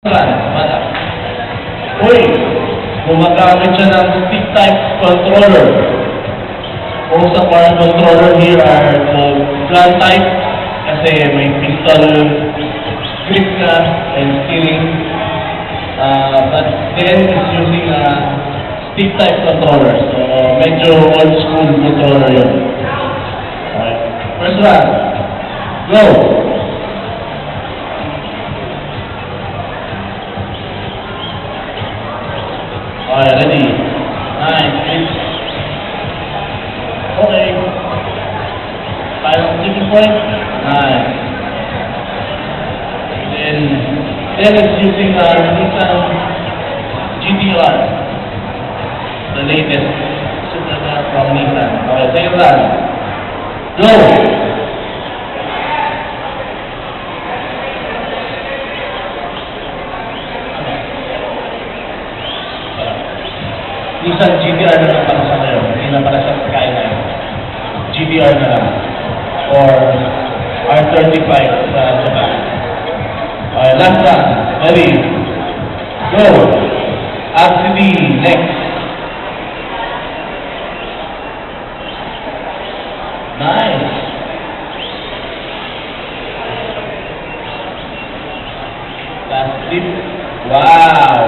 Mata. Uy, gumagamit siya ng stick type controller. Most of our controller here are called plant type kasi may pistol grip na and steering. But then is using a stick type controller. So medyo old school controller yun. Okay. First round. Go! Okay, ready. Nice. Okay. Final tipping point. Nice. Then it's using Nissan GT-R. The latest supercar from Nissan. Okay, second round. Go! Nissan GT-R na lang para sa ngayon. Hindi na para sa Skyline. GT-R na lang. Or R35 sa Japan. Okay, last one. Ready? Go! RCD, next. Nice. Last tip. Wow!